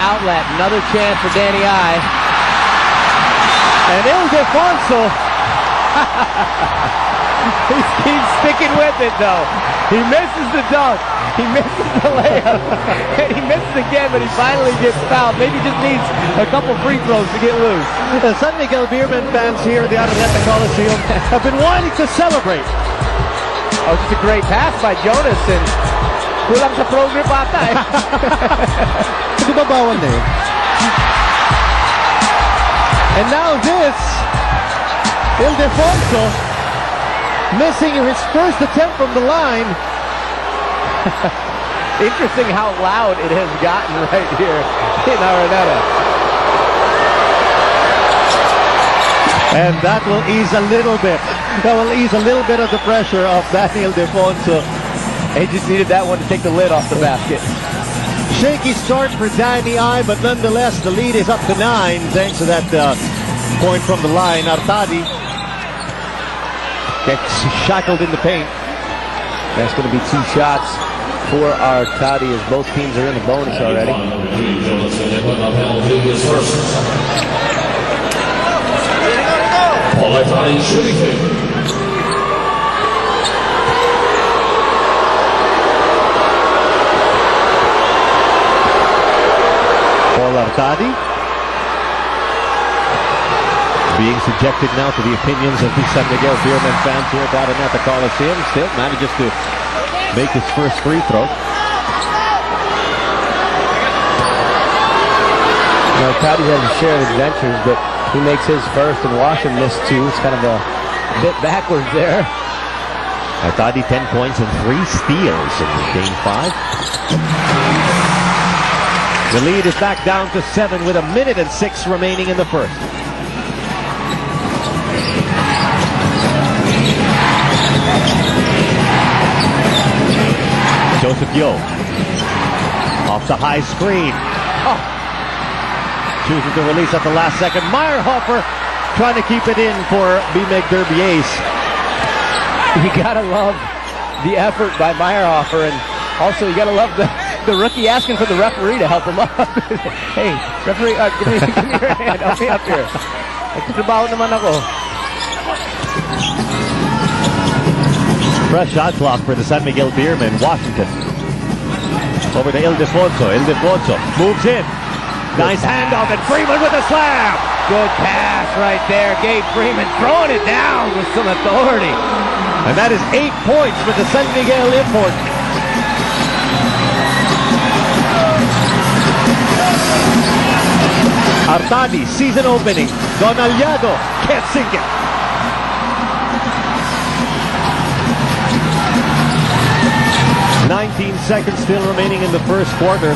outlet. Another chance for Danny I. And Ildefonso. He keeps sticking with it, though. He misses the dunk. He misses the layup. And he misses again, but he finally gets fouled. Maybe just needs a couple free throws to get loose. The San Miguel Beerman fans here at the Araneta Coliseum have been wanting to celebrate. Oh, just a great pass by Jonas, and kulang sa pro grip ata eh. Di ba bawal na eh? And now this, Ildefonso, missing his first attempt from the line. Interesting how loud it has gotten right here in Araneta. And that will ease a little bit. That will ease a little bit of the pressure of Daniel Ildefonso. He just needed that one to take the lid off the basket. Shaky start for Danny I, but nonetheless the lead is up to 9 thanks to that point from the line. Artadi gets shackled in the paint. That's going to be 2 shots for Artadi as both teams are in the bonus already. Artadi being subjected now to the opinions of the San Miguel Beerman fans here at Araneta Coliseum. Still manages to make his first free throw. Artadi has a share of adventures, but he makes his first and Washington missed 2. It's kind of a bit backwards there. Artadi 10 points and 3 steals in game 5. The lead is back down to 7 with 1 minute and 6 remaining in the first. Joseph Yo off the high screen. Oh. Choosing to release at the last second. Meyerhofer trying to keep it in for B-Meg Derby Ace. You gotta love the effort by Meyerhofer, and also you gotta love the rookie asking for the referee to help him up. Hey, referee, give me your hand. Help me up here. Nagtatrabaho naman ako. Fresh shot clock for the San Miguel Beerman. Washington. Over to Ildefonso. Ildefonso moves in. Nice handoff, and Freeman with a slam. Good pass right there. Gabe Freeman throwing it down with some authority. And that is 8 points for the San Miguel import. Artadi, season opening. Don Aliado can't sink it. "19 seconds still remaining in the first quarter."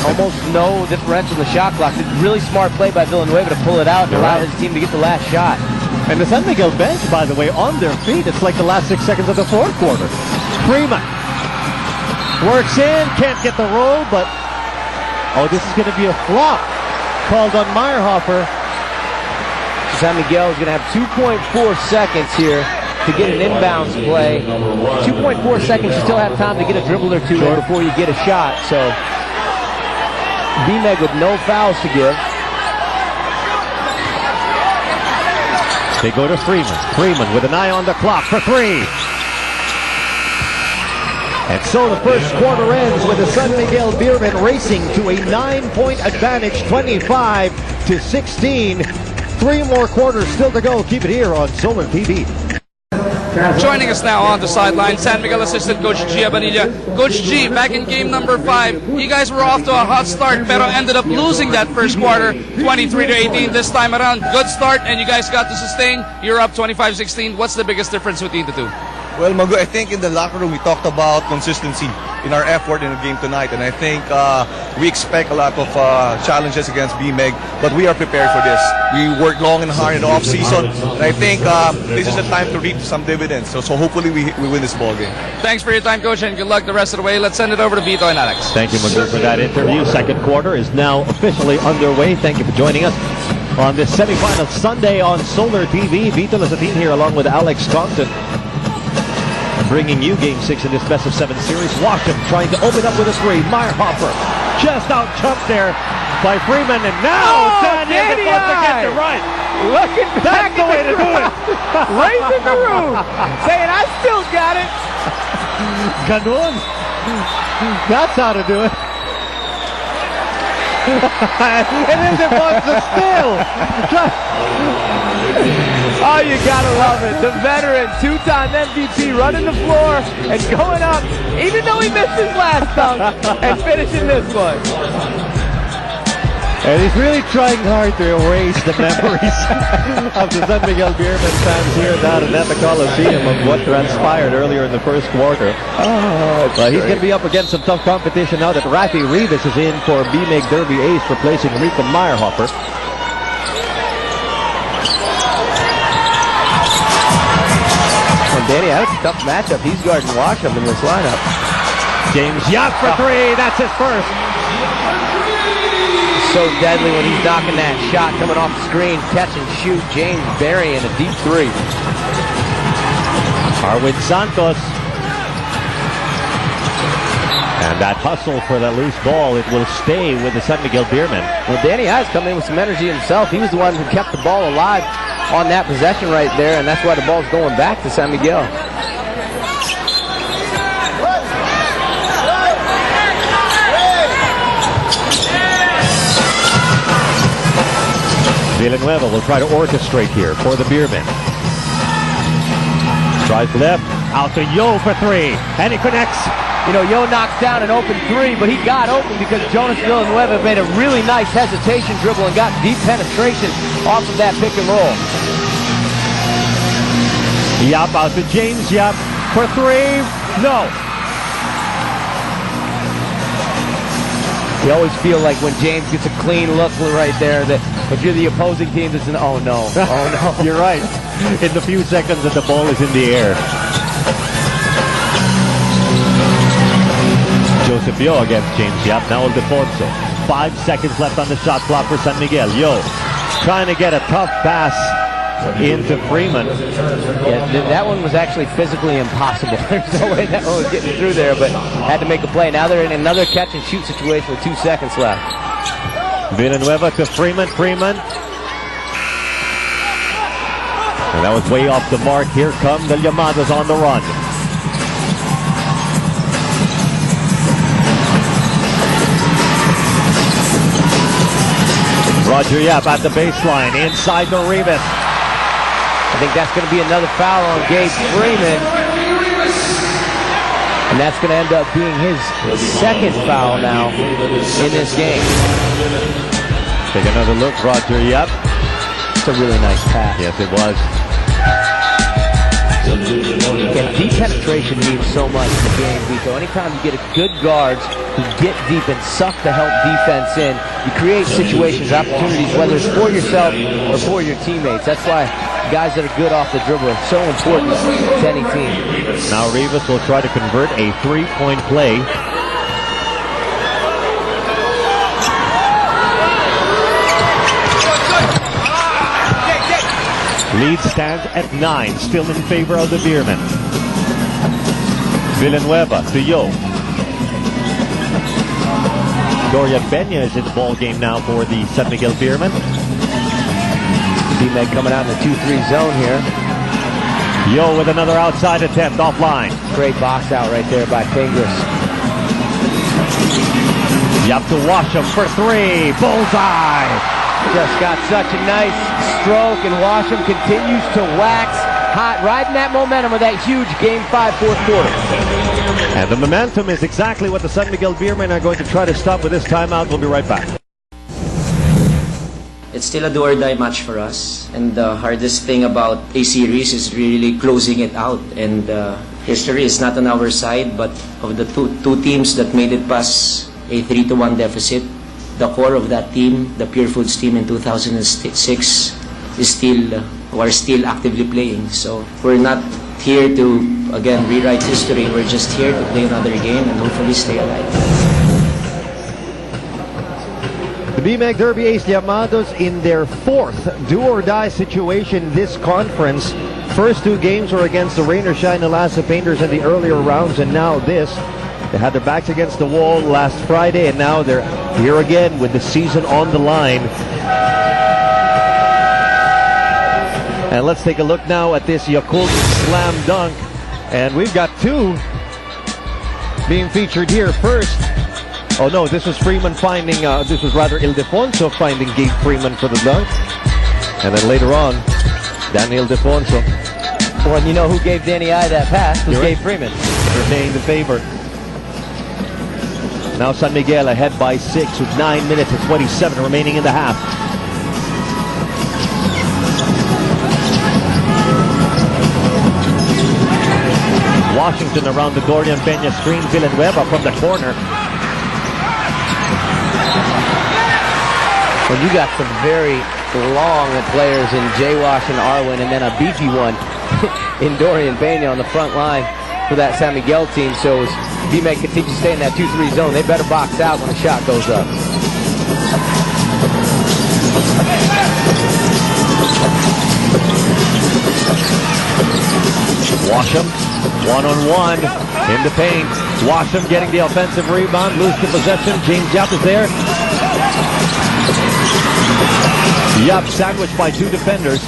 Almost no differential in the shot clock. It's a really smart play by Villanueva to pull it out and allow his team to get the last shot. And the San Miguel bench, by the way, on their feet. It's like the last 6 seconds of the fourth quarter. Freeman works in, can't get the roll, but oh, this is going to be a flop. Called on Meyerhofer. San Miguel is going to have 2.4 seconds here to get an inbounds play. 2.4 seconds, you still have time to get a dribble or two in before you get a shot. So B-Meg with no fouls to give. They go to Freeman. Freeman with an eye on the clock for 3. And so the first quarter ends with the San Miguel Beermen racing to a 9-point advantage, 25-16. 3 more quarters still to go. Keep it here on Solar TV. Joining us now on the sideline, San Miguel assistant coach G. Abanilla. Coach G, back in game number 5, you guys were off to a hot start, pero ended up losing that first quarter, 23-18. This time around, good start, and you guys got to sustain. You're up 25-16. What's the biggest difference between the two? Well, Magu, I think in the locker room we talked about consistency in our effort in the game tonight, and I think we expect a lot of challenges against B-Meg, but we are prepared for this. We worked long and hard in the off-season, and I think this is the time to reap some dividends. So hopefully we win this ball game. Thanks for your time, Coach, and good luck the rest of the way. Let's send it over to Vito and Alex. Thank you, Magu, for that interview. Second quarter is now officially underway. Thank you for joining us on this semifinal Sunday on Solar TV. Vito Lazatin here along with Alex Compton, bringing you Game 6 in this best-of-7 series. Washington trying to open up with a 3. Meyerhofer Just out jumped there by Freeman, and now Daniel wants to get it right. Looking back, That's the way to do it. Raising the roof, saying, I still got it. Ganun. That's how to do it. And then there was the steal. Oh, you gotta love it. The veteran, two-time MVP, running the floor and going up, even though he missed his last dunk, and finishing this one. And he's really trying hard to erase the memories of the San Miguel Beerman fans here down at the Coliseum of what transpired earlier in the first quarter. But he's going to be up against some tough competition now that Rafi Rivas is in for BMEG Derby Ace, replacing Rico Meyerhofer. And Danny, that's a tough matchup. He's guarding Washam in this lineup. James Yap for three. That's his first. So deadly when he's knocking that shot coming off the screen, catch and shoot. James burying a deep three. Arwin Santos. And that hustle for that loose ball, it will stay with the San Miguel Beermen. Well, Danny has come in with some energy himself. He was the one who kept the ball alive on that possession right there, and that's why the ball's going back to San Miguel. Villanueva will try to orchestrate here for the Beermen. Tries left, out to Yo for three, and he connects. You know, Yo knocks down an open three, but he got open because Jonas Villanueva made a really nice hesitation dribble and got deep penetration off of that pick and roll. Yap out to James Yap for three. No. You always feel like when James gets a clean look right there that if you're the opposing team, it's an oh no, oh no. You're right. In the few seconds that the ball is in the air. Joseph Yo against James Yap. Now Aldefonso. 5 seconds left on the shot clock for San Miguel. Yo trying to get a tough pass into Freeman. Yeah, that one was actually physically impossible. There's no way that one was getting through there, but had to make a play. Now they're in another catch and shoot situation with 2 seconds left. Villanueva to Freeman. Freeman. And that was way off the mark. Here come the Llamadas on the run. Roger Yap at the baseline, inside the Rivas. I think that's going to be another foul on Gabe Freeman. And that's going to end up being his second foul now in this game. Take another look, Roger Yap. It's a really nice pass. Yes, it was. And deep penetration means so much in the game, Vito. Anytime you get a good guards who get deep and suck the help defense in, you create situations, opportunities, whether it's for yourself or for your teammates. That's why guys that are good off the dribble are so important to any team. Now Rivas will try to convert a three-point play. Lead stands at 9, still in favor of the Beermen. Villanueva to Yo. Dorian Benya is in the ball game now for the San Miguel Beermen. BMEG coming out in the 2-3 zone here. Yo with another outside attempt offline. Great box out right there by Fingers. Yap to Washam for three. Bullseye. Just got such a nice stroke, and Washam continues to wax hot, riding that momentum of that huge Game 5 fourth quarter. And the momentum is exactly what the San Miguel Beermen are going to try to stop with this timeout. We'll be right back. It's still a do-or-die match for us, and the hardest thing about a series is really closing it out. And history is not on our side, but of the two teams that made it past a 3-1 deficit, the core of that team, the Pure Foods team in 2006, are still actively playing. So we're not here to again rewrite history. We're just here to play another game and hopefully stay alive. The BMEG Derby Ace Llamados in their fourth do-or-die situation this conference. First 2 games were against the Rain or Shine Alasa Painters in the earlier rounds, and now this. They had their backs against the wall last Friday, and now they're here again with the season on the line. And let's take a look now at this Yakult slam dunk. And we've got two being featured here. First, oh no, this was Freeman finding, this was rather Ildefonso finding Gabe Freeman for the dunk. And then later on, Daniel Ildefonso. Well, and you know who gave Danny I that pass was Gabe Freeman. Repaying the favor. Now San Miguel ahead by 6 with 9 minutes and 27 remaining in the half. Washington around the Dorian Peña screen. Villanueva from the corner. Well, you got some very long players in J-Wash and Arwen, and then a beefy one in Dorian Peña on the front line for that San Miguel team. So as B-Meg continues to stay in that 2-3 zone, they better box out when a shot goes up. Washam, one-on-one in the paint. Washam getting the offensive rebound, lose the possession. James Yap is there. Yap sandwiched by two defenders.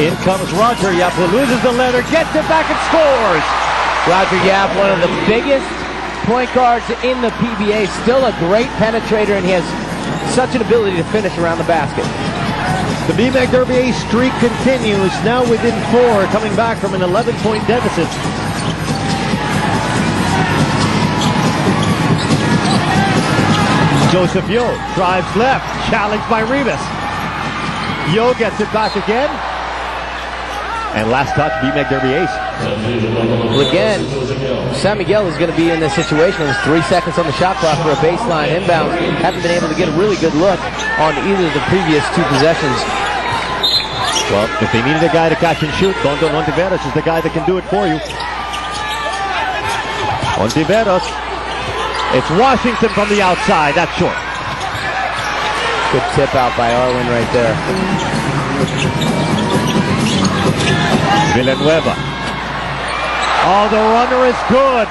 In comes Roger Yap, who loses the leather, gets it back and scores. Roger Yap, one of the biggest point guards in the PBA, still a great penetrator, and he has such an ability to finish around the basket. The B-Meg Derby streak continues, now within 4, coming back from an 11-point deficit. Joseph Yo drives left, challenged by Rivas. Yo gets it back again. And last touch, B-Meg Derby ace. Well, again, San Miguel is going to be in this situation. There's 3 seconds on the shot clock for a baseline inbound. Haven't been able to get a really good look on either of the previous 2 possessions. Well, if they needed a guy to catch and shoot, Dondon Ontiveros is the guy that can do it for you. Ontiveros. It's Washington from the outside. That's short. Good tip out by Arwen right there. Villanueva. Oh, the runner is good.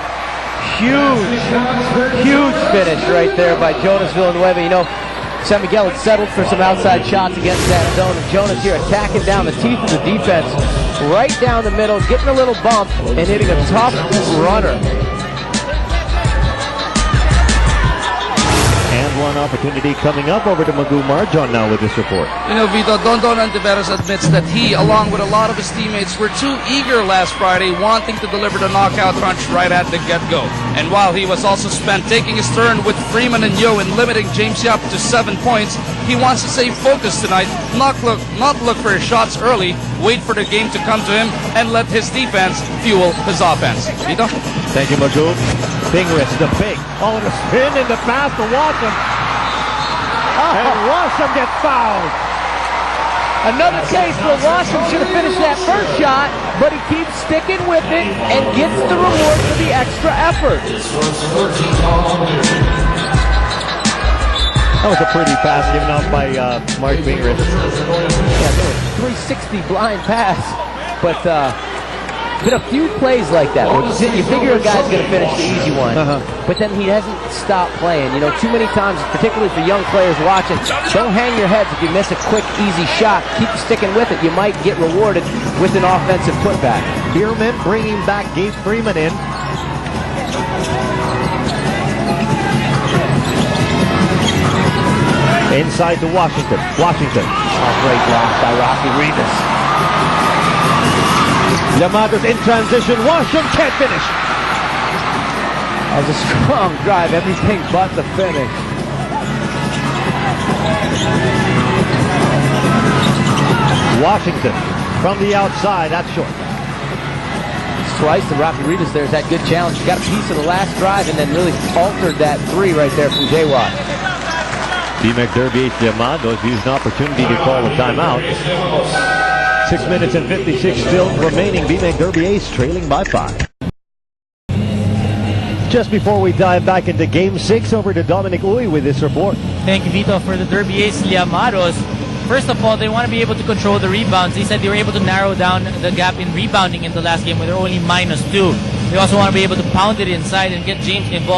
Huge finish right there by Jonas Villanueva. You know, San Miguel had settled for some outside shots against that zone, and Jonas here attacking down the teeth of the defense, right down the middle, getting a little bump, and hitting a tough runner. One opportunity coming up. Over to Magoo Marjon now with this report. You know, Vito, Dondon Ontiveros admits that he, along with a lot of his teammates, were too eager last Friday, wanting to deliver the knockout punch right at the get-go. And while he was also spent taking his turn with Freeman and Yo and limiting James Yap to 7 points, he wants to stay focused tonight, not look for his shots early, wait for the game to come to him, and let his defense fuel his offense. Vito? Thank you, Magoo. Pingris, the fake. Oh, the spin in the pass to Washam. And Washam gets fouled. Another case where Washam should have finished that first shot, but he keeps sticking with it and gets the reward for the extra effort. That was a pretty pass given out by Mark Pingris. Yeah, there was 360 blind pass, but been a few plays like that where you figure a guy's going to finish the easy one, but then he hasn't stopped playing. You know, too many times, particularly for young players watching, don't hang your heads if you miss a quick, easy shot. Keep sticking with it. You might get rewarded with an offensive putback. Bierman bringing back Gabe Freeman in. Inside to Washington. Oh, great block by Rocky Rivas. Llamados in transition. Washam can't finish. That was a strong drive. Everything but the finish. Washington from the outside. That's short. Twice the Rocky Rivas there's that good challenge. He got a piece of the last drive and then really altered that 3 right there from J-Watt. B-Meg Derby Llamados used an opportunity to call a timeout. 6 minutes and 56 still remaining. B-Meg Derby Ace trailing by 5. Just before we dive back into Game 6, over to Dominic Uy with this report. Thank you, Vito, for the Derby Ace Llamados. first of all, they want to be able to control the rebounds. They said they were able to narrow down the gap in rebounding in the last game where they're only -2. They also want to be able to pound it inside and get James involved.